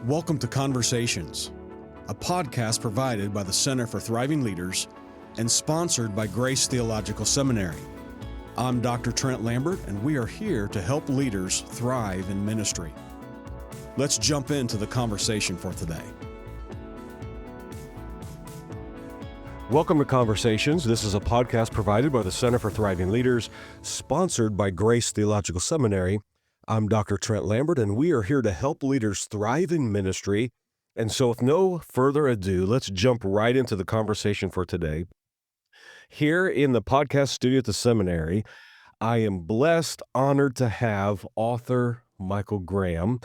Welcome to Conversations, a podcast provided by the Center for Thriving Leaders and sponsored by Grace Theological Seminary. I'm Dr. Trent Lambert, and we are here to help leaders thrive in ministry. Let's jump into the conversation for today. Welcome to Conversations. This is a podcast provided by the Center for Thriving Leaders, sponsored by Grace Theological Seminary. I'm Dr. Trent Lambert, and we are here to help leaders thrive in ministry. And so with no further ado, let's jump right into the conversation for today. Here in the podcast studio at the seminary, I am blessed, honored to have author Michael Graham.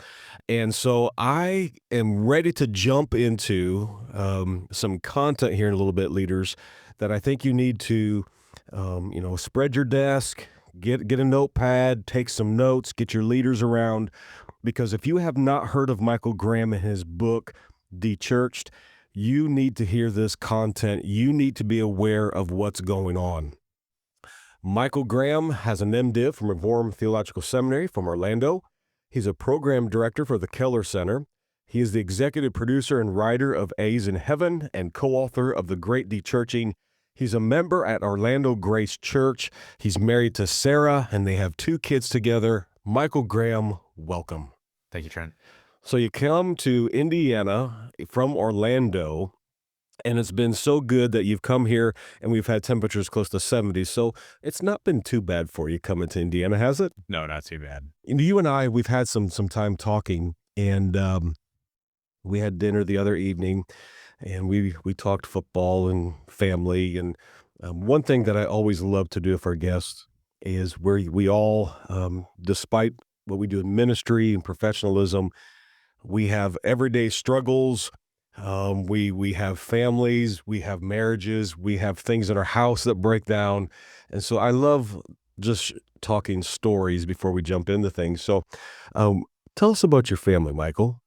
And so I am ready to jump into some content here in a little bit, leaders, that I think you need to, spread your desk, get a notepad, take some notes, get your leaders around, because if you have not heard of Michael Graham and his book, Dechurched, you need to hear this content. You need to be aware of what's going on. Michael Graham has an MDiv from Reformed Theological Seminary from Orlando. He's a program director for the Keller Center. He is the executive producer and writer of A's in Heaven and co-author of The Great Dechurching. He's a member at Orlando Grace Church. He's married to Sarah, and they have 2 kids together. Michael Graham, welcome. Thank you, Trent. So you come to Indiana from Orlando, and it's been so good that you've come here, and we've had temperatures close to 70. So it's not been too bad for you coming to Indiana, has it? No, not too bad. You and I, we've had some time talking, and we had dinner the other evening, and we talked football and family. And one thing that I always love to do for our guests is where we all, despite what we do in ministry and professionalism, we have everyday struggles. We have families, we have marriages, we have things in our house that break down. And so I love just talking stories before we jump into things. So tell us about your family, Michael.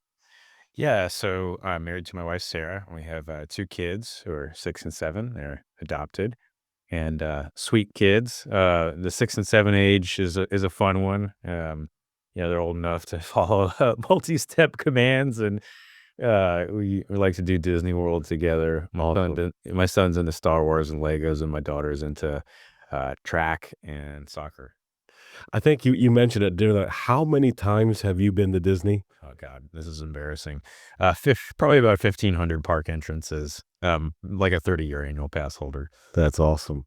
Yeah, so I'm married to my wife, Sarah. We have 2 kids who are 6 and 7. They're adopted and sweet kids. The 6 and 7 age is a fun one. They're old enough to follow multi-step commands, and we like to do Disney World together. My son's into Star Wars and Legos, and my daughter's into track and soccer. I think you mentioned at dinner that how many times have you been to Disney? Oh God, this is embarrassing. Probably about 1,500 park entrances. Like a 30-year annual pass holder. That's awesome.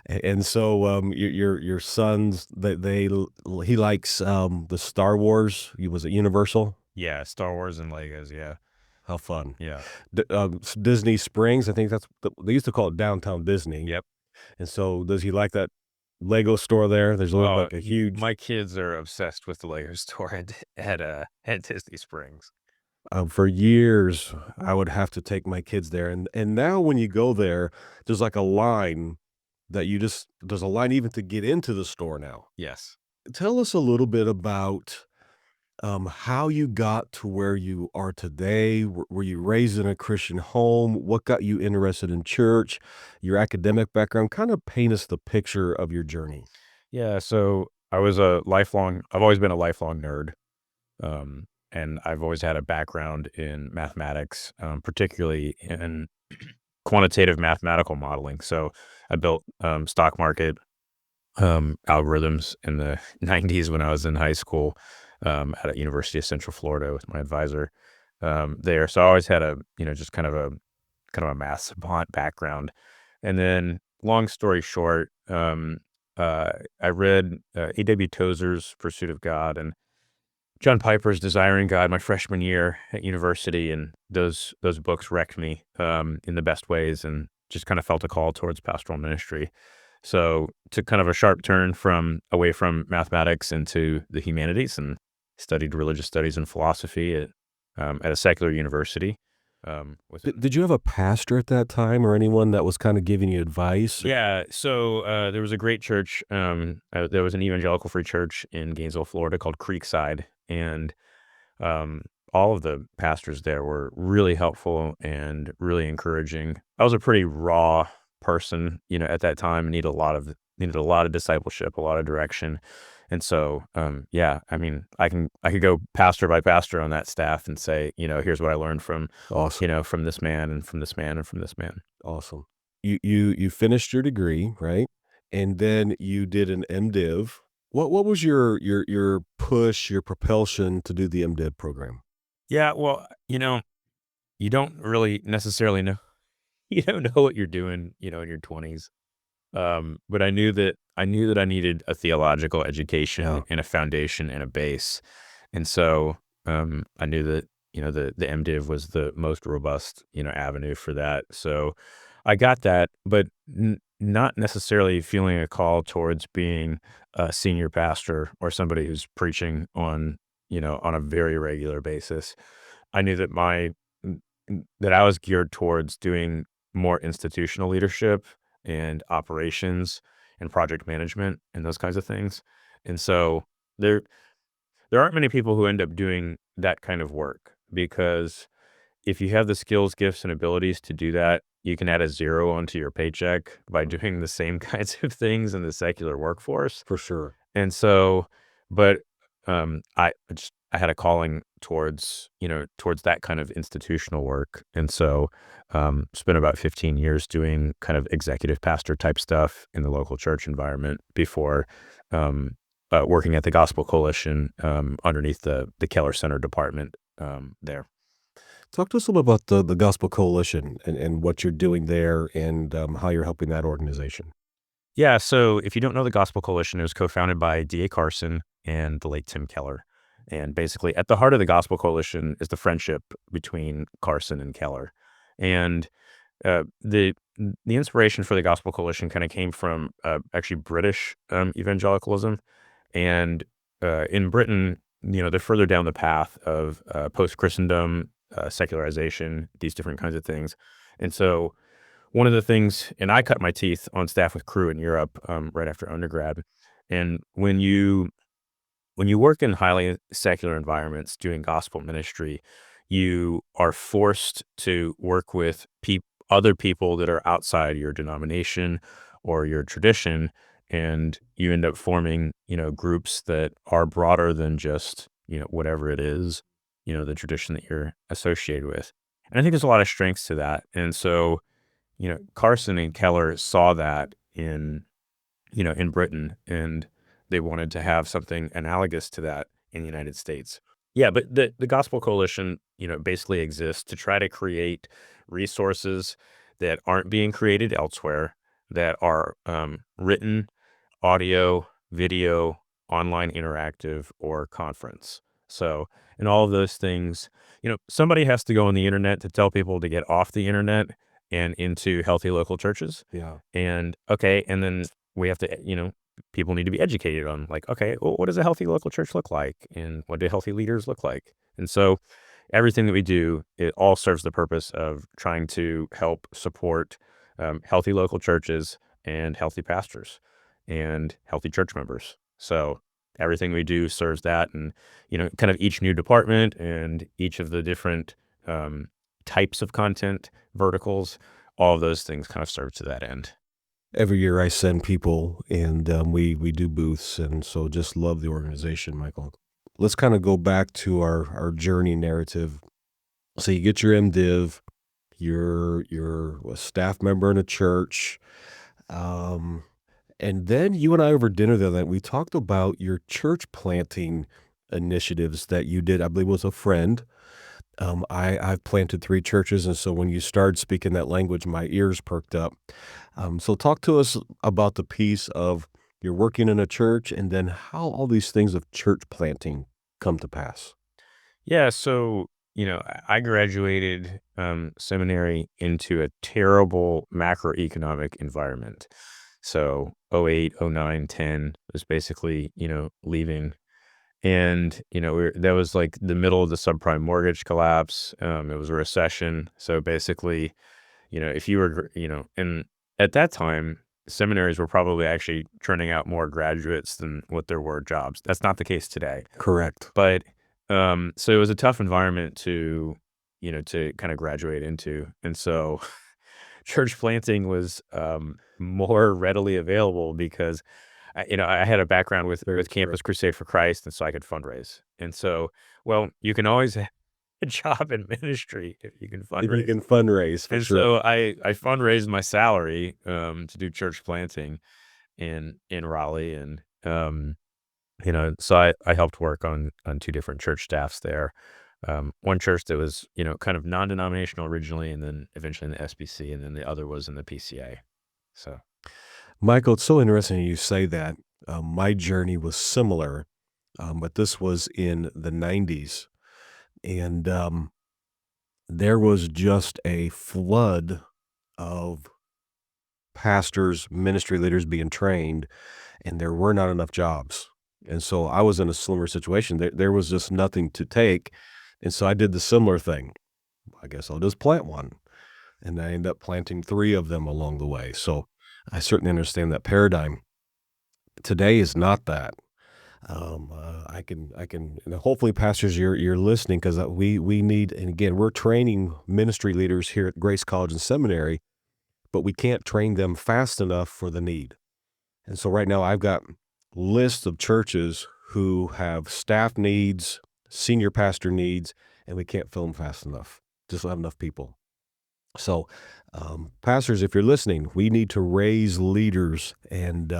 And so your sons, he likes the Star Wars. Was it Universal? Yeah, Star Wars and Legos. Yeah, how fun. Yeah. Disney Springs. I think they used to call it Downtown Disney. Yep. And so does he like that Lego store there? There's like a huge. My kids are obsessed with the Lego store at Disney Springs. For years, I would have to take my kids there, and now when you go there, there's like a line there's a line even to get into the store now. Yes. Tell us a little bit about how you got to where you are today. Were you raised in a Christian home? What got you interested in church? Your academic background? Kind of paint us the picture of your journey. Yeah, so I've always been a lifelong nerd. And I've always had a background in mathematics, particularly in quantitative mathematical modeling. So I built stock market algorithms in the 90s when I was in high school at a University of Central Florida with my advisor there. So I always had just kind of a math savant background. And then, long story short, I read A.W. Tozer's Pursuit of God and John Piper's Desiring God my freshman year at university, and those books wrecked me in the best ways, and just kind of felt a call towards pastoral ministry. So took kind of a sharp turn away from mathematics into the humanities, and studied religious studies and philosophy at a secular university. Did you have a pastor at that time, or anyone that was kind of giving you advice? Yeah, so there was a great church. There was an evangelical free church in Gainesville, Florida called Creekside, and all of the pastors there were really helpful and really encouraging. I was a pretty raw person, at that time, needed a lot of discipleship, a lot of direction. And so, yeah, I mean, I could go pastor by pastor on that staff and say, here's what I learned from, Awesome. from this man and from this man and from this man. Awesome. You finished your degree, right? And then you did an MDiv. What was your push, your propulsion to do the MDiv program? Yeah, well, you don't really necessarily know. You don't know what you're doing, in your 20s. But I knew that I needed a theological education Yeah, and a foundation and a base. And so, I knew that, the MDiv was the most robust, avenue for that. So I got that, but not necessarily feeling a call towards being a senior pastor or somebody who's preaching on a very regular basis. I knew that that I was geared towards doing more institutional leadership and operations and project management and those kinds of things. And so there there aren't many people who end up doing that kind of work, because if you have the skills, gifts, and abilities to do that, you can add a zero onto your paycheck by doing the same kinds of things in the secular workforce. for sure. And so, but, I had a calling towards that kind of institutional work. And so, spent about 15 years doing kind of executive pastor type stuff in the local church environment before, working at the Gospel Coalition, underneath the Keller Center department, there. Talk to us a little about the Gospel Coalition and what you're doing there and how you're helping that organization. Yeah, so if you don't know the Gospel Coalition, it was co-founded by D.A. Carson and the late Tim Keller. And basically, at the heart of the Gospel Coalition is the friendship between Carson and Keller. And the inspiration for the Gospel Coalition kind of came from actually British evangelicalism. And in Britain, they're further down the path of post-Christendom, secularization, these different kinds of things. And so one of the things, and I cut my teeth on staff with Crew in Europe, right after undergrad. And when you work in highly secular environments doing gospel ministry, you are forced to work with other people that are outside your denomination or your tradition, and you end up forming, groups that are broader than just, whatever it is, the tradition that you're associated with. And I think there's a lot of strengths to that. And so, Carson and Keller saw that in Britain, and they wanted to have something analogous to that in the United States. Yeah, but the Gospel Coalition, basically exists to try to create resources that aren't being created elsewhere, that are written, audio, video, online interactive, or conference. So, in all of those things, somebody has to go on the internet to tell people to get off the internet and into healthy local churches. Yeah. And okay, and then we have to, people need to be educated on, like, okay, well, what does a healthy local church look like? And what do healthy leaders look like? And so everything that we do, it all serves the purpose of trying to help support healthy local churches and healthy pastors and healthy church members. So everything we do serves that. And, kind of each new department and each of the different types of content verticals, all of those things kind of serve to that end. Every year I send people and we do booths. And so just love the organization, Michael. Let's kind of go back to our journey narrative. So you get your MDiv, you're a staff member in a church. Um, and then you and I over dinner the other night, we talked about your church planting initiatives that you did. I believe it was a friend. I've planted 3 churches, and so when you started speaking that language, my ears perked up. So talk to us about the piece of you're working in a church and then how all these things of church planting come to pass. Yeah, so, I graduated seminary into a terrible macroeconomic environment. So, '08, '09, '10 was basically, leaving. And, that was like the middle of the subprime mortgage collapse. It was a recession. So basically, if you were, and at that time, seminaries were probably actually churning out more graduates than what there were jobs. That's not the case today. Correct. But so it was a tough environment to kind of graduate into. And so church planting was more readily available because I had a background with Very true. Campus Crusade for Christ, and so I could fundraise. And so, well, you can always have a job in ministry if you can If you fundraise. can fundraise, for And sure. so I fundraised my salary to do church planting in Raleigh, and so I helped work on two different church staffs there. One church that was kind of non-denominational originally, and then eventually in the SBC, and then the other was in the PCA. So Michael, it's so interesting you say that. My journey was similar, but this was in the 90s. And there was just a flood of pastors, ministry leaders being trained, and there were not enough jobs. And so I was in a similar situation. There was just nothing to take. And so I did the similar thing. I guess I'll just plant one. And I ended up planting 3 of them along the way. So I certainly understand that paradigm. Today is not that. Hopefully, pastors, you're listening, because we need, and again, we're training ministry leaders here at Grace College and Seminary, but we can't train them fast enough for the need. And so right now, I've got lists of churches who have staff needs, senior pastor needs, and we can't fill them fast enough. Just don't have enough people. So, pastors, if you're listening, we need to raise leaders. And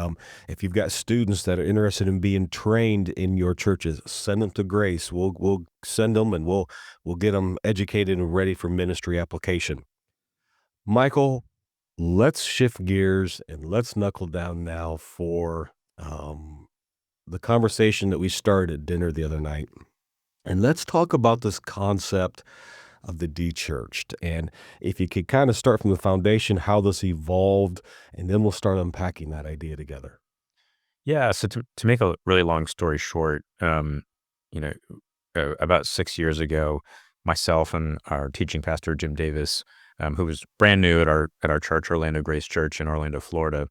if you've got students that are interested in being trained in your churches, send them to Grace. We'll send them, and we'll get them educated and ready for ministry application. Michael, let's shift gears and let's knuckle down now for the conversation that we started at dinner the other night. And let's talk about this concept of the dechurched. And if you could kind of start from the foundation, how this evolved, and then we'll start unpacking that idea together. yeah, so to make a really long story short, you know, about 6 years ago, myself and our teaching pastor Jim Davis, who was brand new at our church, Orlando Grace Church in Orlando, Florida,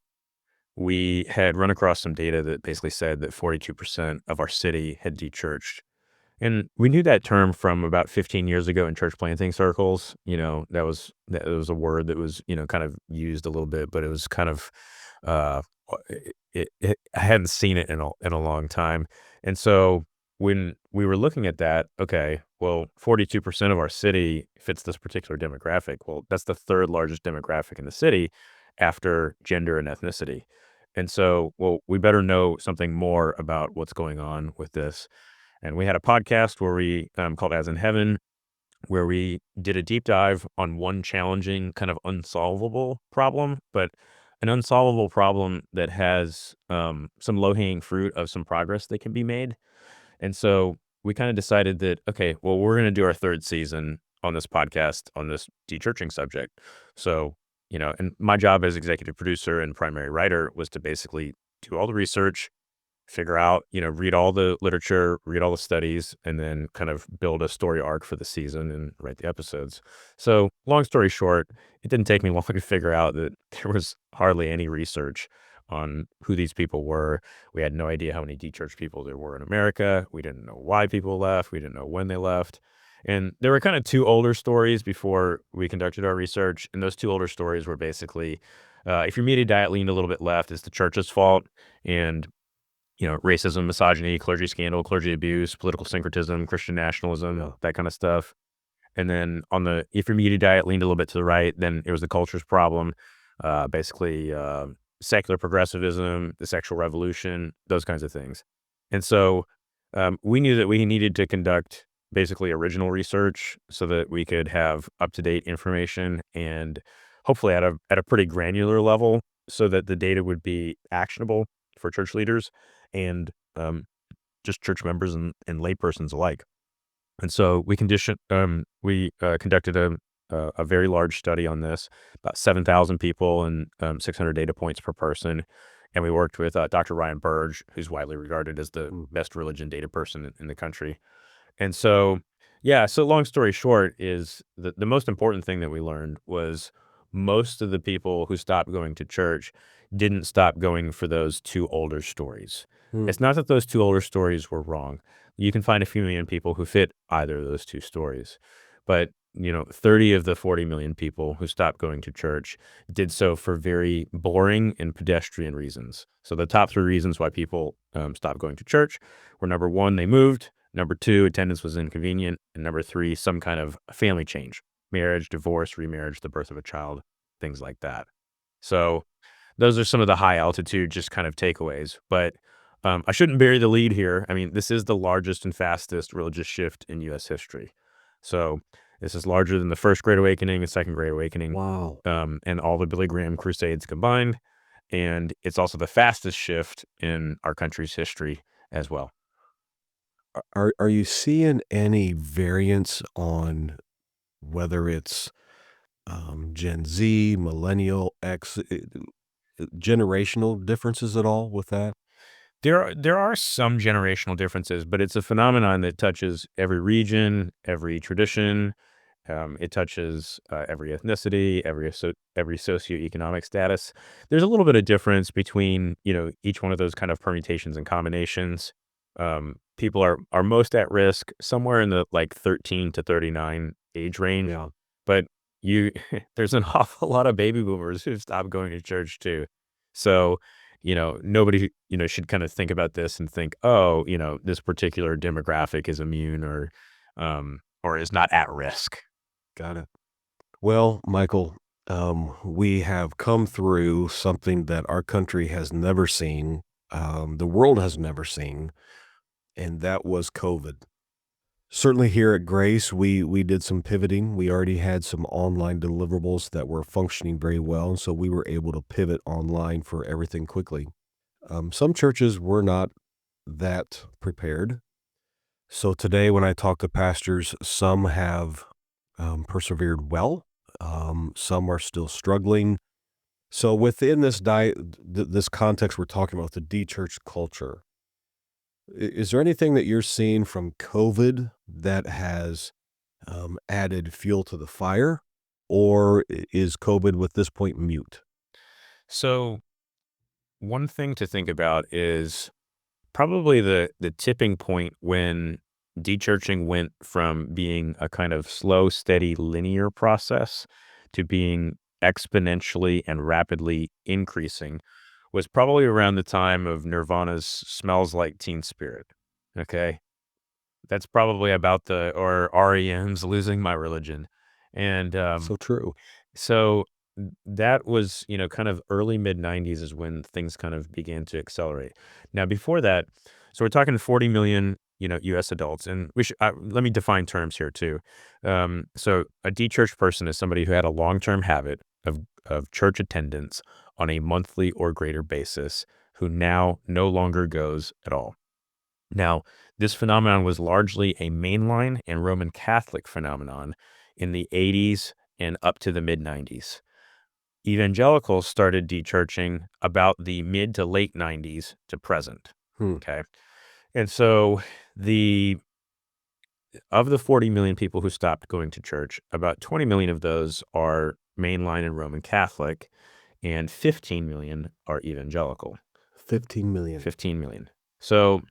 we had run across some data that basically said that 42% of our city had dechurched. And we knew that term from about 15 years ago in church planting circles. That was a word that was, kind of used a little bit, but it was kind of, uh, I hadn't seen it in a long time. And so when we were looking at that, okay, well, 42% of our city fits this particular demographic. Well, that's the third largest demographic in the city after gender and ethnicity. And so, well, we better know something more about what's going on with this. And we had a podcast where we called As in Heaven, where we did a deep dive on one challenging, kind of unsolvable problem, but an unsolvable problem that has some low hanging fruit of some progress that can be made. And so we kind of decided that, okay, well, we're going to do our third season on this podcast on this dechurching subject. So, and my job as executive producer and primary writer was to basically do all the research, figure out, read all the literature, read all the studies, and then kind of build a story arc for the season and write the episodes. So, long story short, it didn't take me long to figure out that there was hardly any research on who these people were. We had no idea how many dechurched people there were in America. We didn't know why people left. We didn't know when they left. And there were kind of two older stories before we conducted our research. And those two older stories were basically if your media diet leaned a little bit left, it's the church's fault. And racism, misogyny, clergy scandal, clergy abuse, political syncretism, Christian nationalism, Yeah. that kind of stuff. And then if your media diet leaned a little bit to the right, then it was the culture's problem, basically secular progressivism, the sexual revolution, those kinds of things. And so we knew that we needed to conduct basically original research so that we could have up-to-date information and hopefully at a pretty granular level so that the data would be actionable for church leaders and just church members and laypersons alike. And so we conducted a very large study on this, about 7,000 people and 600 data points per person. And we worked with Dr. Ryan Burge, who's widely regarded as the Mm. best religion data person in the country. And so, yeah, so long story short is the most important thing that we learned was most of the people who stopped going to church didn't stop going for those two older stories. Hmm. It's not that those two older stories were wrong. You can find a few million people who fit either of those two stories. But 30 of the 40 million people who stopped going to church did so for very boring and pedestrian reasons. So the top three reasons why people stopped going to church were: number one, they moved; number two, attendance was inconvenient; and number three, some kind of family change, marriage, divorce, remarriage, the birth of a child, things like that. So those are some of the high altitude just kind of takeaways. But I shouldn't bury the lead here. I mean, this is the largest and fastest religious shift in U.S. history. So this is larger than the First Great Awakening and Second Great Awakening, Wow. and all the Billy Graham Crusades combined. And it's also the fastest shift in our country's history as well. Are you seeing any variance on whether it's Gen Z, millennial, X, generational differences at all with that? There are some generational differences, but it's a phenomenon that touches every region, every tradition. It touches every ethnicity, every socioeconomic status. There's a little bit of difference between each one of those kind of permutations and combinations. People are most at risk somewhere in the like 13 to 39 age range, Yeah. but you there's an awful lot of baby boomers who've stopped going to church too. So nobody should kind of think about this and think, oh, this particular demographic is immune or is not at risk. Got it. Well, Michael, we have come through something that our country has never seen, the world has never seen, and that was COVID. Certainly here at Grace, we did some pivoting. We already had some online deliverables that were functioning very well, and so we were able to pivot online for everything quickly. Some churches were not that prepared. So today, when I talk to pastors, some have persevered well. Some are still struggling. So within this context we're talking about, the de-church culture, is there anything that you're seeing from COVID that has added fuel to the fire, or is COVID at this point mute? So one thing to think about is probably the tipping point when dechurching went from being a kind of slow, steady, linear process to being exponentially and rapidly increasing was probably around the time of Nirvana's "Smells Like Teen Spirit." Okay, that's probably about or REM's "Losing My Religion," and So true. so that was, kind of early mid 90s is when things kind of began to accelerate. Now, before that, so we're talking 40 million, US adults, and let me define terms here too. So a de-churched person is somebody who had a long-term habit of church attendance on a monthly or greater basis, who now no longer goes at all. Now, this phenomenon was largely a mainline and Roman Catholic phenomenon in the 80s and up to the mid 90s. Evangelicals started dechurching about the mid to late 90s to present. Hmm. Okay. And so the of the 40 million people who stopped going to church, about 20 million of those are mainline and Roman Catholic, and 15 million are evangelical. 15 million. 15 million. So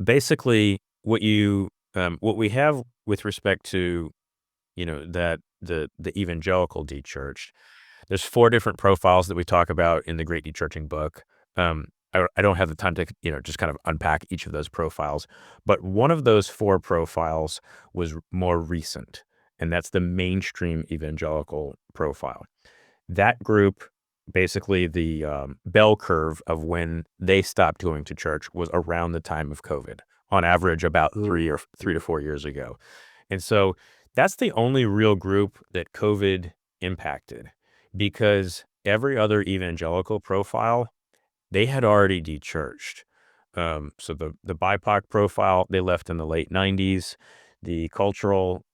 basically what we have with respect to, that the evangelical dechurched, there's four different profiles that we talk about in the Great Dechurching book. I don't have the time to, just kind of unpack each of those profiles, but one of those four profiles was more recent, and that's the mainstream evangelical profile. That group, basically the bell curve of when they stopped going to church was around the time of COVID, on average about Hmm. 3 to 4 years ago. And so that's the only real group that COVID impacted, because every other evangelical profile, they had already dechurched. So the BIPOC profile, they left in the late 90s. The cultural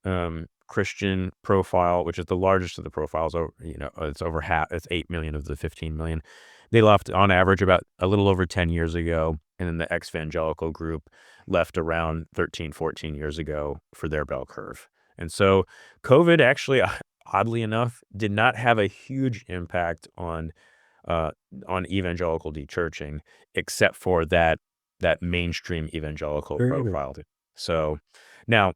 Christian profile, which is the largest of the profiles, it's over half, it's 8 million of the 15 million. They left on average about a little over 10 years ago. And then the ex-evangelical group left around 13, 14 years ago for their bell curve. And so COVID actually, oddly enough, did not have a huge impact uh, on evangelical dechurching, except for that mainstream evangelical Very profile. interesting. So now,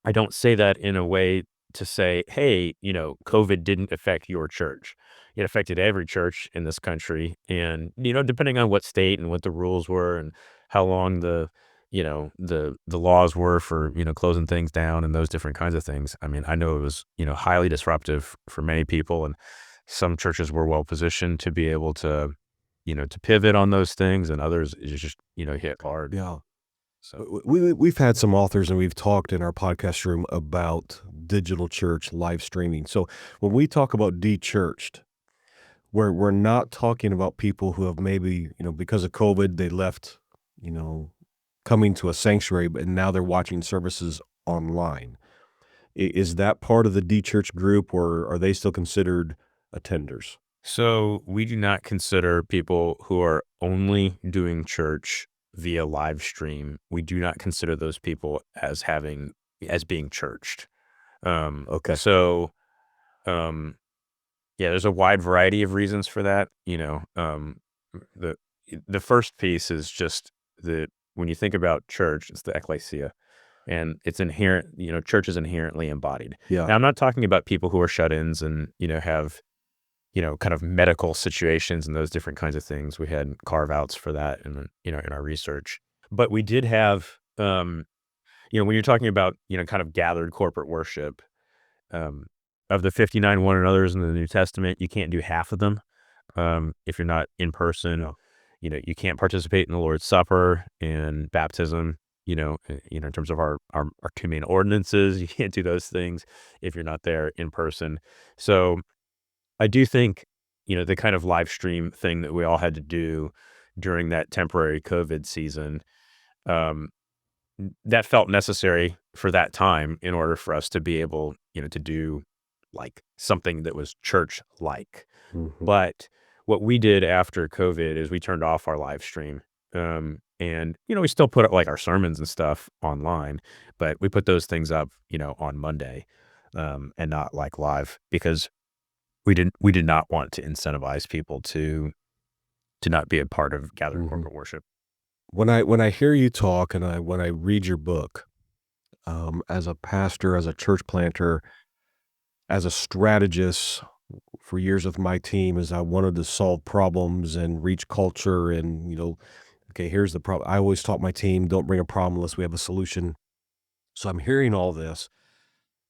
I don't say that in a way to say, hey, COVID didn't affect your church. It affected every church in this country. And, depending on what state and what the rules were and how long the laws were for, closing things down and those different kinds of things. I mean, I know it was, highly disruptive for many people, and some churches were well positioned to be able to pivot on those things, and others it just, hit hard. Yeah. So, We've had some authors and we've talked in our podcast room about digital church live streaming. So when we talk about de-churched, we're not talking about people who have maybe, because of COVID, they left, you know, coming to a sanctuary, but now they're watching services online. Is that part of the de-church group, or are they still considered attenders? so we do not consider people who are only doing church via live stream. We do not consider those people as being churched. Okay. So, um, yeah, there's a wide variety of reasons for that. The the first piece is just that when you think about church, it's the ecclesia, and it's inherent. Church is inherently embodied. Yeah. Now, I'm not talking about people who are shut-ins and have kind of medical situations and those different kinds of things. We had carve-outs for that in our research. But we did have, when you're talking about, kind of gathered corporate worship, um, of the 59 one another's in the New Testament, you can't do half of them. If you're not in person, No. you can't participate in the Lord's Supper and baptism, in terms of our two main ordinances, you can't do those things if you're not there in person. So I do think, the kind of live stream thing that we all had to do during that temporary COVID season, um, that felt necessary for that time in order for us to be able, to do like something that was church like. Mhm. But what we did after COVID is we turned off our live stream. And, we still put up like our sermons and stuff online, but we put those things up, on Monday, and not like live because we did not want to incentivize people to not be a part of gathered Mhm. corporate worship. When I hear you talk and when I read your book, as a pastor, as a church planter, as a strategist for years with my team, as I wanted to solve problems and reach culture and, okay, here's the problem. I always taught my team, don't bring a problem unless we have a solution. So I'm hearing all this.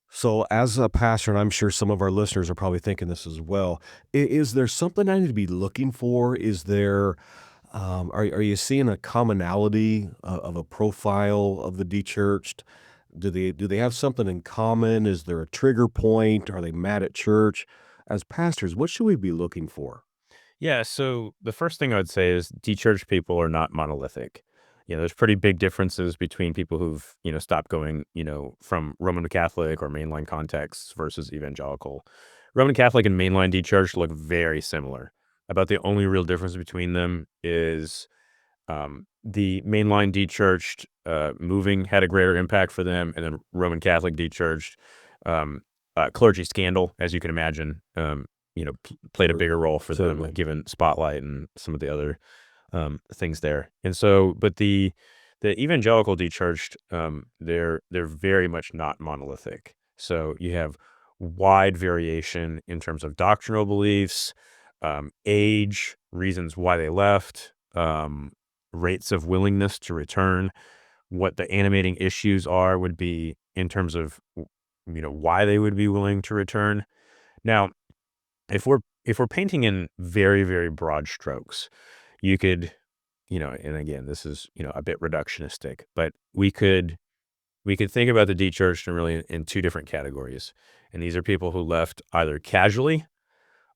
So as a pastor, and I'm sure some of our listeners are probably thinking this as well, is there something I need to be looking for? Is there, are you seeing a commonality of a profile of the dechurched? Do they have something in common? Is there a trigger point? Are they mad at church? As pastors, what should we be looking for? Yeah, so the first thing I would say is de-churched people are not monolithic. There's pretty big differences between people who've, stopped going, from Roman Catholic or mainline contexts versus evangelical. Roman Catholic and mainline de-churched look very similar. About the only real difference between them is the mainline de-churched moving had a greater impact for them, and then Roman Catholic de-churched um, clergy scandal, as you can imagine, played a bigger role for them, Certainly. given spotlight and some of the other things there. And so, but the evangelical de-churched, they're very much not monolithic. So you have wide variation in terms of doctrinal beliefs, age, reasons why they left, rates of willingness to return. What the animating issues are would be in terms of why they would be willing to return. Now, if we're painting in very, very broad strokes, you could, and again, this is, a bit reductionistic, but we could think about the de-churched in really in two different categories. And these are people who left either casually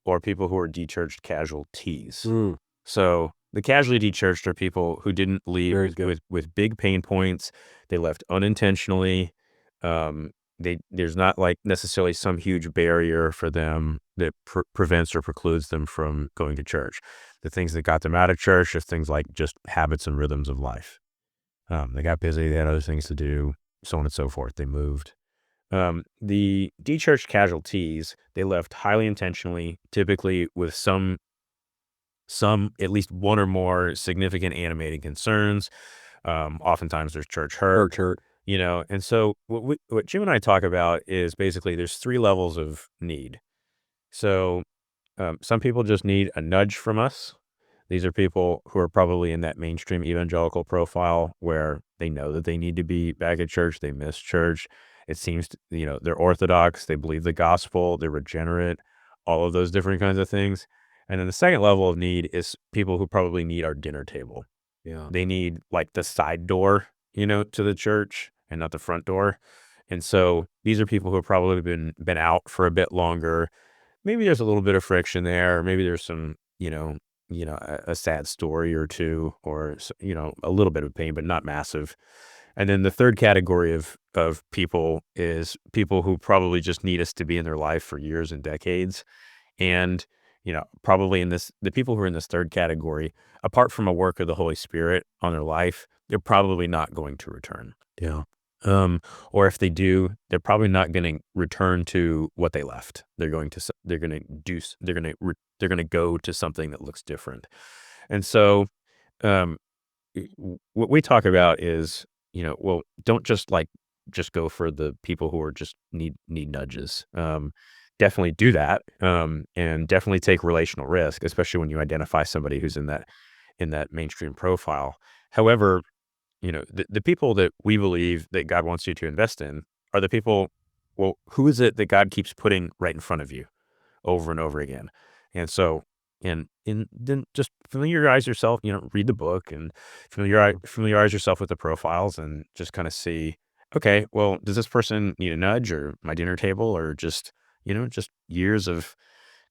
or people who are de-churched casualties. Mm, So the casualty de-churched are people who didn't leave very with, good. with big pain points. They left unintentionally. There's not like necessarily some huge barrier for them that prevents or precludes them from going to church. The things that got them out of church are things like just habits and rhythms of life. They got busy. They had other things to do, so on and so forth. They moved. The de-churched casualties, they left highly intentionally, typically with some at least one or more significant animating concerns. Oftentimes there's church hurt. Church hurt. And so what Jim and I talk about is basically there's 3 levels of need. So, some people just need a nudge from us. These are people who are probably in that mainstream evangelical profile where they know that they need to be back at church. They miss church. It seems, they're Orthodox. They believe the gospel. They're regenerate, all of those different kinds of things. And then the second level of need is people who probably need our dinner table. Yeah. They need like the side door, to the church and not the front door. And so these are people who have probably been out for a bit longer. Maybe there's a little bit of friction there, or maybe there's some, a sad story or two, or a little bit of pain, but not massive. And then the third category of people is people who probably just need us to be in their life for years and decades. And, probably the people who are in this third category, apart from a work of the Holy Spirit on their life, they're probably not going to return. Yeah. Or if they do, they're probably not going to return to what they left. They're going to, they're going to do, they're going to go to something that looks different. And so, um, what we talk about is, well, don't just go for the people who are just need nudges. Definitely do that. And definitely take relational risk, especially when you identify somebody who's in that mainstream profile. However, the people that we believe that God wants you to invest in are the people, well, who is it that God keeps putting right in front of you over and over again? And so, and then just familiarize yourself, read the book and familiarize yourself with the profiles and just kind of see, okay, well, does this person need a nudge or my dinner table or just years of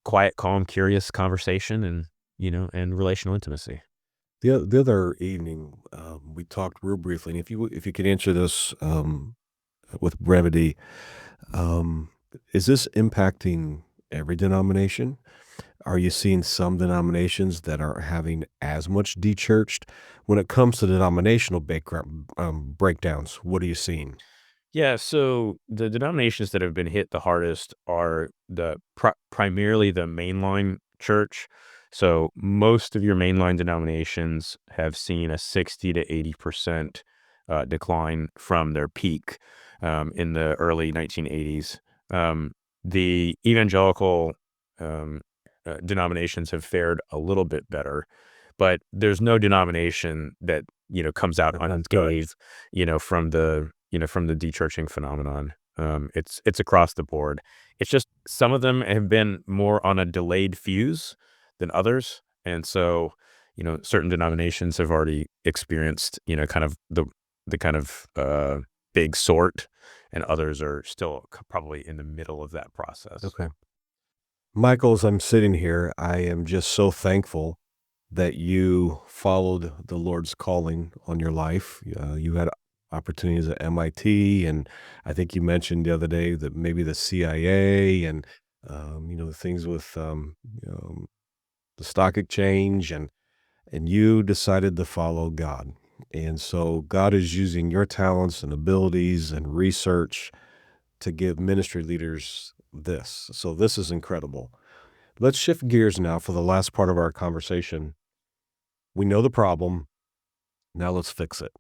quiet, calm, curious conversation and relational intimacy? The other evening, we talked real briefly, and if you could answer this with brevity, um, is this impacting every denomination? Are you seeing some denominations that are having as much dechurched? When it comes to denominational breakdowns, what are you seeing? Yeah, so the denominations that have been hit the hardest are primarily the mainline church. So most of your mainline denominations have seen a 60 to 80% decline from their peak in the early 1980s. The evangelical denominations have fared a little bit better, but there's no denomination that comes out unscathed, from the dechurching phenomenon. It's across the board. It's just some of them have been more on a delayed fuse than others, and so certain denominations have already experienced kind of the kind of big sort, and others are still probably in the middle of that process. Okay. Michael, as I'm sitting here, I am just so thankful that you followed the Lord's calling on your life. You had opportunities at MIT, and I think you mentioned the other day that maybe the CIA and the things with the stock exchange, and you decided to follow God. And so God is using your talents and abilities and research to give ministry leaders this. So this is incredible. Let's shift gears now for the last part of our conversation. We know the problem. Now let's fix it.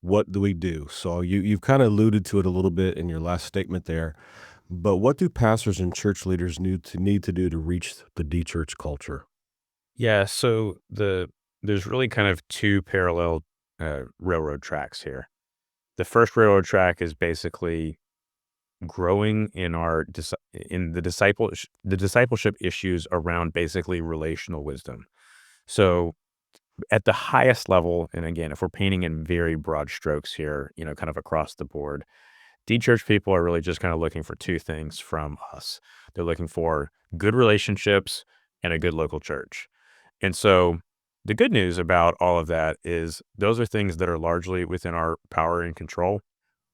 What do we do? So you've kind of alluded to it a little bit in your last statement there, but what do pastors and church leaders need to do to reach the de-church culture? Yeah, so there's really kind of two parallel railroad tracks here. The first railroad track is basically growing in the discipleship issues around basically relational wisdom. So at the highest level, and again, if we're painting in very broad strokes here, kind of across the board, de-church people are really just kind of looking for two things from us. They're looking for good relationships and a good local church. And so the good news about all of that is those are things that are largely within our power and control.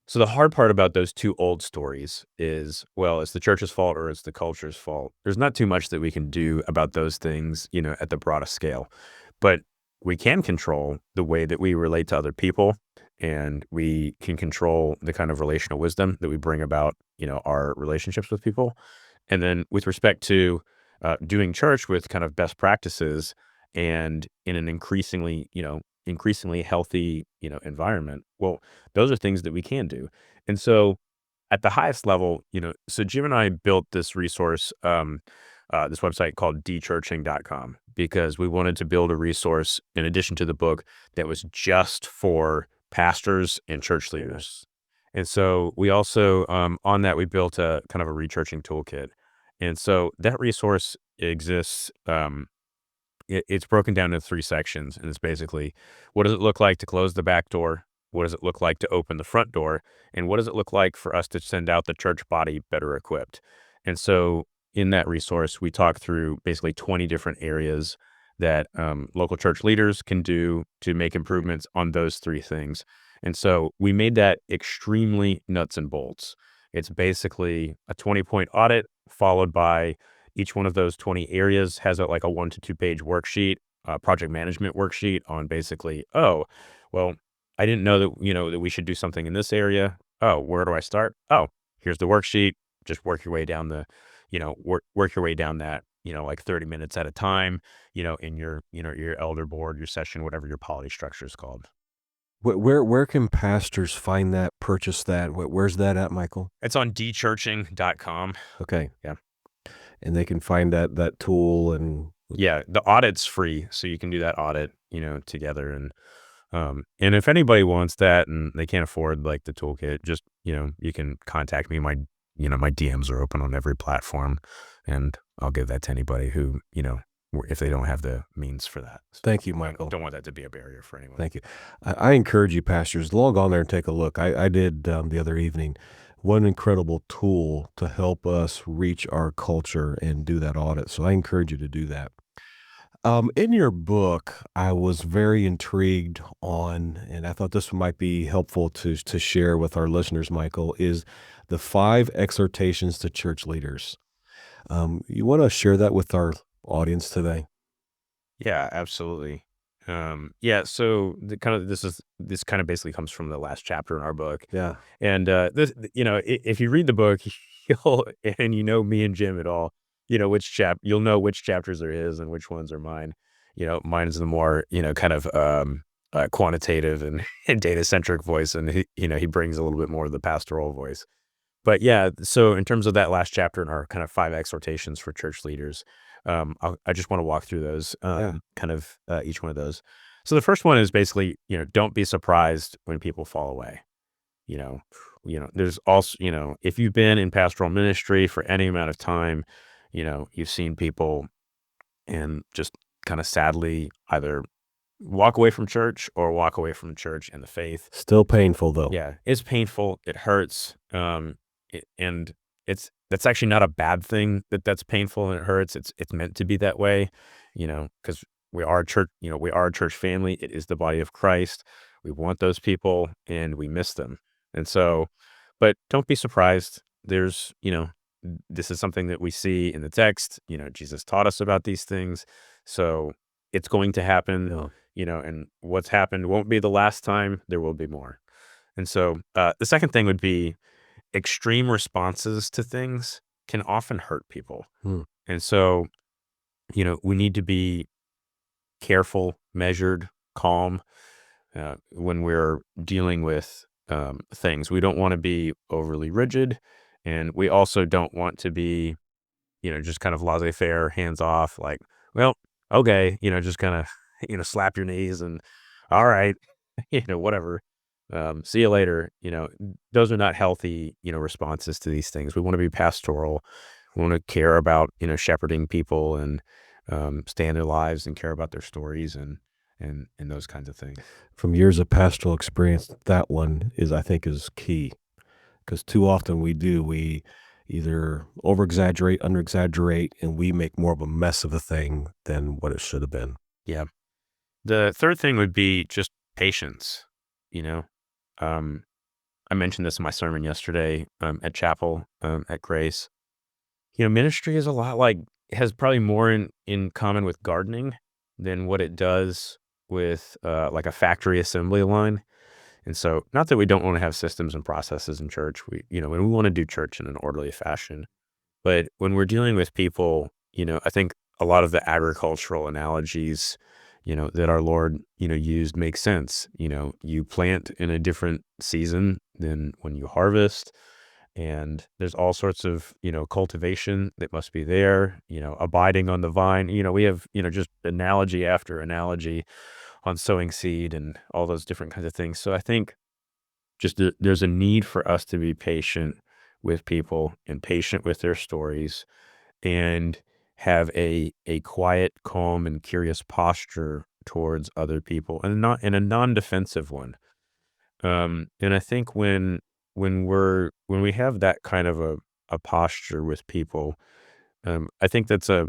So the hard part about those two old stories is, well, it's the church's fault or it's the culture's fault. There's not too much that we can do about those things, at the broadest scale. But we can control the way that we relate to other people, and we can control the kind of relational wisdom that we bring about, our relationships with people. And then with respect to doing church with kind of best practices and in an increasingly, increasingly healthy, environment. Well, those are things that we can do. And so at the highest level, so Jim and I built this resource, this website called Dechurching.com, because we wanted to build a resource in addition to the book that was just for pastors and church leaders. And so we also, on that, we built a kind of a rechurching toolkit. And so that resource exists. It's broken down into 3 sections, and it's basically, what does it look like to close the back door? What does it look like to open the front door? And what does it look like for us to send out the church body better equipped? And so in that resource, we talk through basically 20 different areas that local church leaders can do to make improvements on those 3 things. And so we made that extremely nuts and bolts. It's basically a 20-point audit followed by each one of those 20 areas has like a 1 to 2 page worksheet, project management worksheet on basically, oh, well, I didn't know that, that we should do something in this area. Oh, where do I start? Oh, here's the worksheet. Just work your way down work your way down that, like 30 minutes at a time, in your elder board, your session, whatever your polity structure is called. Where can pastors find that, purchase that? Where's that at, Michael? It's on dechurching.com. Okay. Yeah. And they can find that tool and Yeah. The audit's free. So you can do that audit, together. And if anybody wants that and they can't afford like the toolkit, just, you can contact me. My DMs are open on every platform, and I'll give that to anybody who, if they don't have the means for that. So thank you, I Michael. don't want that to be a barrier for anyone. Thank you. I encourage you, pastors, log on there and take a look. I did the other evening. What an incredible tool to help us reach our culture and do that audit. So I encourage you to do that. In your book, I was very intrigued on, and I thought this might be helpful to share with our listeners, Michael, is the 5 exhortations to church leaders. You want to share that with our audience today? Yeah, absolutely. Yeah. So this kind of basically comes from the last chapter in our book. Yeah. And if you read the book, you'll and me and Jim at all, you'll know which chapters are his and which ones are mine. Mine is the more kind of quantitative and, and data centric voice, and he brings a little bit more of the pastoral voice. But yeah, so in terms of that last chapter in our kind of 5 exhortations for church leaders, I just want to walk through those, Yeah. kind of each one of those. So the first one is basically, don't be surprised when people fall away. You know, there's also, if you've been in pastoral ministry for any amount of time, you've seen people and just kind of sadly either walk away from church or walk away from church and the faith. Still painful though. Yeah, it's painful. It hurts. And that's actually not a bad thing that's painful and it hurts. It's meant to be that way, because we are a church. We are a church family. It is the body of Christ. We want those people, and we miss them. And so, but don't be surprised. There's, this is something that we see in the text. Jesus taught us about these things, so it's going to happen. Yeah. And what's happened won't be the last time. There will be more. And so, the second thing would be, extreme responses to things can often hurt people. And so, we need to be careful, measured, calm when we're dealing with things. We don't want to be overly rigid, and we also don't want to be, just kind of laissez-faire, hands off, like, well, okay, just kind of, slap your knees and all right, whatever. See you later. Those are not healthy, responses to these things. We want to be pastoral. We want to care about, shepherding people and stay in their lives and care about their stories and those kinds of things. From years of pastoral experience, that one I think is key, because too often we either over-exaggerate, under-exaggerate, and we make more of a mess of a thing than what it should have been. Yeah. The third thing would be just patience. I mentioned this in my sermon yesterday at chapel at Grace. Ministry is a lot has probably more in common with gardening than what it does with like a factory assembly line. And so, not that we don't want to have systems and processes in church. When we want to do church in an orderly fashion, but when we're dealing with people, I think a lot of the agricultural analogies, that our Lord, used make sense. You plant in a different season than when you harvest. And there's all sorts of, cultivation that must be there, abiding on the vine. We have, just analogy after analogy on sowing seed and all those different kinds of things. So I think just there's a need for us to be patient with people and patient with their stories and have a quiet, calm, and curious posture towards other people, and not in a non-defensive one. And I think when we have that kind of a posture with people, I think that's a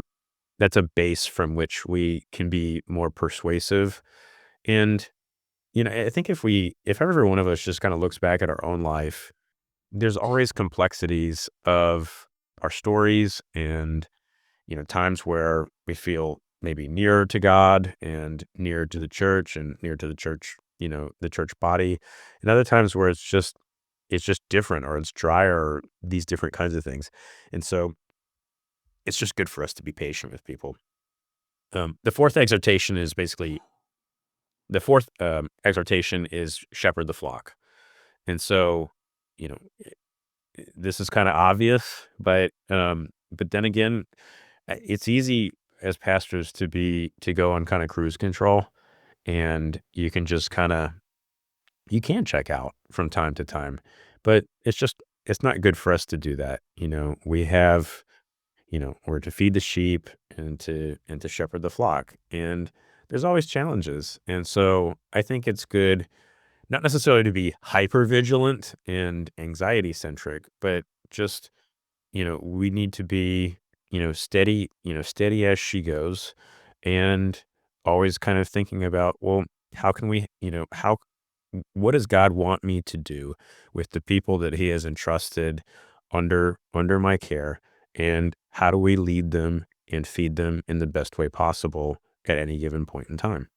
base from which we can be more persuasive. And I think if every one of us just kind of looks back at our own life, there's always complexities of our stories and times where we feel maybe nearer to God and nearer to the church and near to the church, the church body, and other times where it's just different or it's drier or these different kinds of things. And so it's just good for us to be patient with people. The fourth exhortation is basically shepherd the flock. And so, you know, this is kind of obvious, but then again, it's easy as pastors to go on kind of cruise control, and you can just you can check out from time to time, but it's not good for us to do that. We're to feed the sheep and to shepherd the flock, and there's always challenges. And so I think it's good not necessarily to be hyper vigilant and anxiety centric, but just we need to be, steady as she goes, and always kind of thinking about, well, how can we, what does God want me to do with the people that he has entrusted under my care? And how do we lead them and feed them in the best way possible at any given point in time?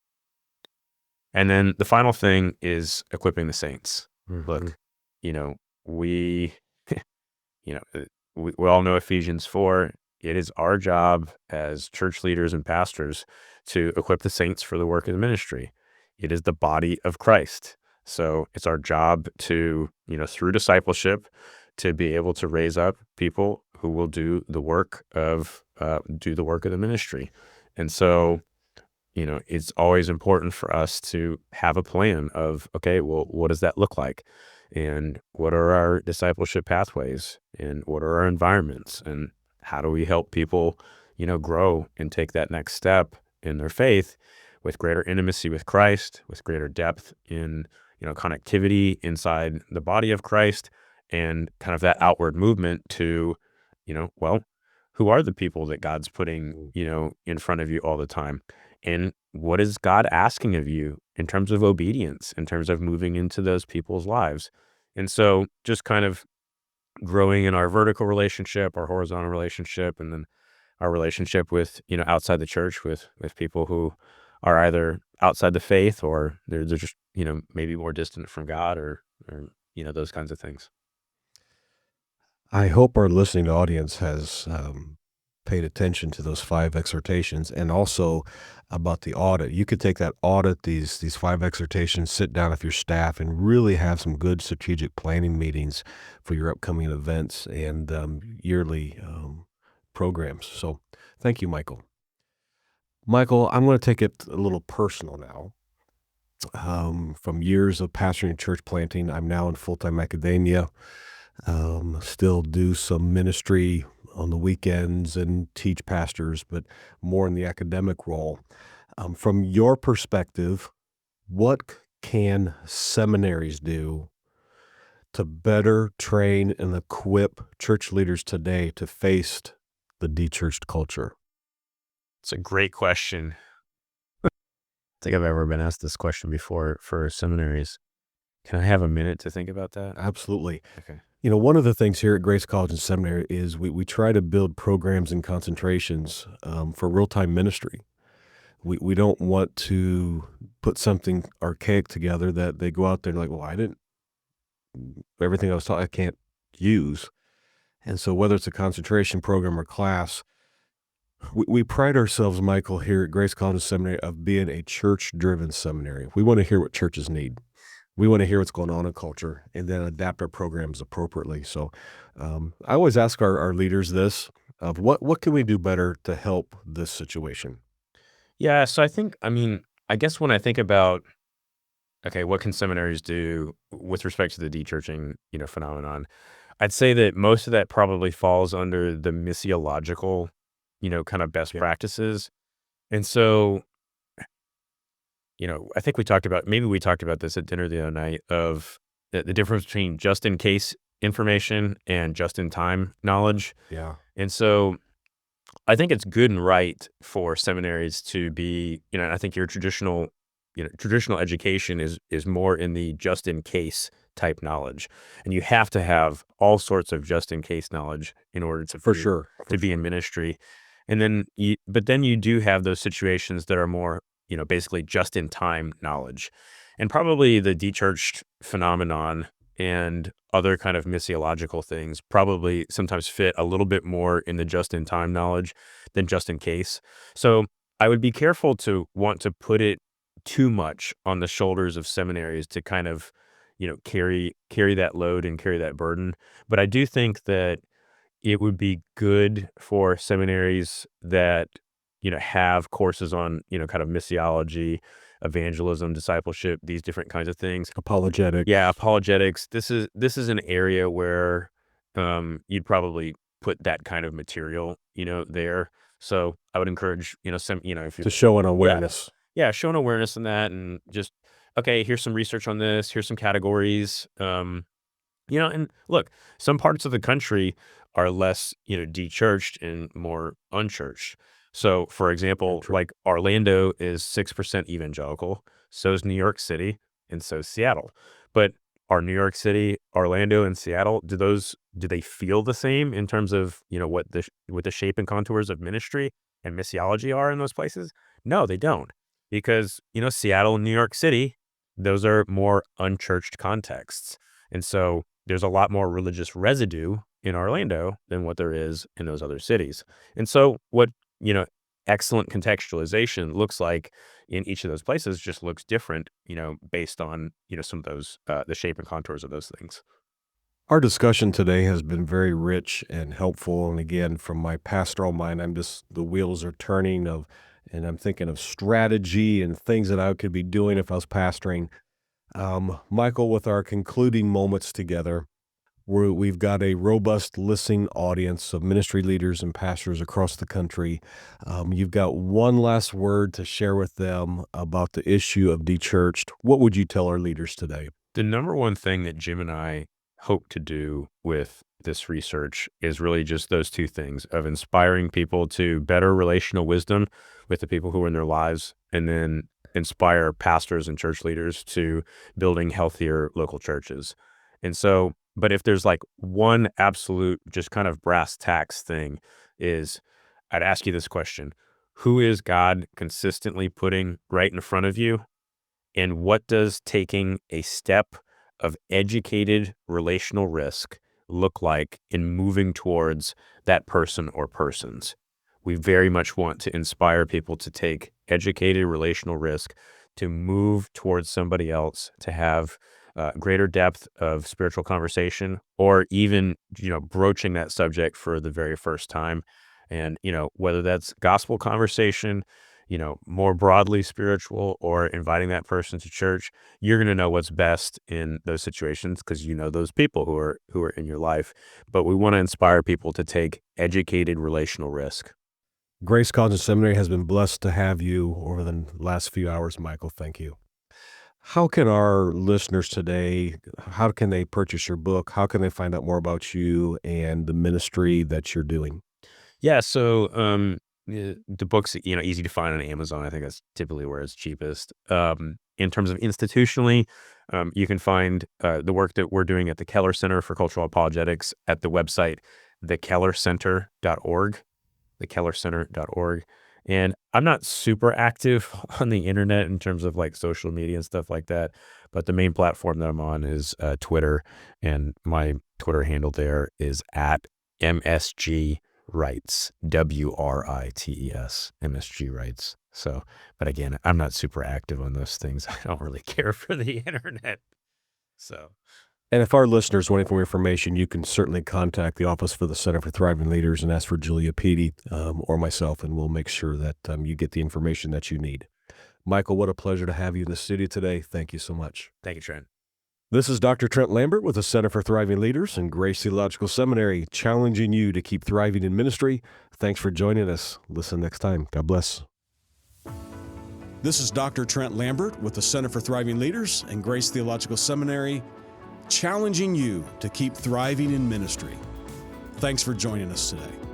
And then the final thing is equipping the saints. Mhm. Look, you know, we You know, we all know Ephesians 4. It is our job as church leaders and pastors to equip the saints for the work of the ministry. It is the body of Christ. So it's our job to, through discipleship, to be able to raise up people who will do the work of the ministry. And so, it's always important for us to have a plan of, okay, well, what does that look like? And what are our discipleship pathways? And what are our environments? And how do we help people, grow and take that next step in their faith with greater intimacy with Christ, with greater depth in, connectivity inside the body of Christ, and kind of that outward movement to, well, who are the people that God's putting, in front of you all the time? And what is God asking of you in terms of obedience, in terms of moving into those people's lives? And so just kind of growing in our vertical relationship, our horizontal relationship, and then our relationship with, outside the church with people who are either outside the faith or they're just, maybe more distant from God or those kinds of things. I hope our listening audience has paid attention to those five exhortations, and also about the audit. You could take that audit, these five exhortations, sit down with your staff, and really have some good strategic planning meetings for your upcoming events and yearly programs. So, thank you, Michael. Michael, I'm going to take it a little personal now. From years of pastoring church planting, I'm now in full-time academia. Still do some ministry on the weekends and teach pastors, but more in the academic role. From your perspective, what can seminaries do to better train and equip church leaders today to face the dechurched culture? It's a great question. I think I've ever been asked this question before for seminaries. Can I have a minute to think about that? Absolutely. Okay. One of the things here at Grace College and Seminary is we try to build programs and concentrations for real-time ministry. We don't want to put something archaic together that they go out there and like, well, everything I was taught, I can't use. And so whether it's a concentration program or class, We pride ourselves, Michael, here at Grace College Seminary of being a church-driven seminary. We want to hear what churches need. We want to hear what's going on in culture and then adapt our programs appropriately. So I always ask our leaders this of what can we do better to help this situation? Yeah, so I guess when I think about, okay, what can seminaries do with respect to the dechurching, phenomenon? I'd say that most of that probably falls under the missiological, kind of best Yeah, practices. And so, I think maybe we talked about this at dinner the other night of the difference between just in case information and just in time knowledge. yeah, And so I think it's good and right for seminaries to be, I think your traditional education is more in the just in case type knowledge. And you have to have all sorts of just in case knowledge in order for sure, for to be in sure. ministry. And then but then you do have those situations that are more, basically just in time knowledge. And probably the dechurched phenomenon and other kind of missiological things probably sometimes fit a little bit more in the just in time knowledge than just in case. So I would be careful to want to put it too much on the shoulders of seminaries to kind of, carry that load and carry that burden. But I do think that it would be good for seminaries that, have courses on, kind of missiology, evangelism, discipleship, these different kinds of things. Yeah, Apologetics. apologetics. This is an area where you'd probably put that kind of material, there. So I would encourage, if To you're, show an yeah, awareness. yeah, showing awareness in that and just, okay, here's some research on this, here's some categories. And look, some parts of the country are less, dechurched and more unchurched. So, for Very example, true. like Orlando is 6% evangelical, so is New York City, and so is Seattle. But are New York City, Orlando, and Seattle, do they feel the same in terms of, what the shape and contours of ministry and missiology are in those places? No, they don't. Because, Seattle and New York City, those are more unchurched contexts. And so there's a lot more religious residue in Orlando than what there is in those other cities. And so what, you know, excellent contextualization looks like in each of those places just looks different, based on, some of those, the shape and contours of those things. Our discussion today has been very rich and helpful. And again, from my pastoral mind, the wheels are turning and I'm thinking of strategy and things that I could be doing if I was pastoring. Michael, with our concluding moments together, we've got a robust listening audience of ministry leaders and pastors across the country. You've got one last word to share with them about the issue of dechurched. What would you tell our leaders today? The number one thing that Jim and I hope to do with this research is really just those two things of inspiring people to better relational wisdom with the people who are in their lives, and then inspire pastors and church leaders to building healthier local churches. And so, but if there's like one absolute, just kind of brass tacks thing, is I'd ask you this question: who is God consistently putting right in front of you? And what does taking a step of educated relational risk look like in moving towards that person or persons? We very much want to inspire people to take educated relational risk, to move towards somebody else, to have greater depth of spiritual conversation, or even, broaching that subject for the very first time. And, whether that's gospel conversation, more broadly spiritual, or inviting that person to church, you're going to know what's best in those situations because you know those people who are in your life. But we want to inspire people to take educated relational risk. Grace College Seminary has been blessed to have you over the last few hours, Michael. Thank you. How can our listeners today, how can they purchase your book? How can they find out more about you and the ministry that you're doing? Yeah, so the book's, easy to find on Amazon. I think that's typically where it's cheapest. In terms of institutionally, you can find the work that we're doing at the Keller Center for Cultural Apologetics at the website thekellercenter.org, thekellercenter.org. And I'm not super active on the internet in terms of like social media and stuff like that, but the main platform that I'm on is Twitter, and my Twitter handle there is at MSG Writes, WRITES, MSG Writes. So, but again, I'm not super active on those things. I don't really care for the internet. So, And if our listeners want more information, you can certainly contact the Office for the Center for Thriving Leaders and ask for Julia Peedy or myself, and we'll make sure that you get the information that you need. Michael, what a pleasure to have you in the studio today. Thank you so much. thank you, Trent. This is Dr. Trent Lambert with the Center for Thriving Leaders and Grace Theological Seminary, challenging you to keep thriving in ministry. Thanks for joining us. Listen next time. God bless. This is Dr. Trent Lambert with the Center for Thriving Leaders and Grace Theological Seminary, challenging you to keep thriving in ministry. Thanks for joining us today.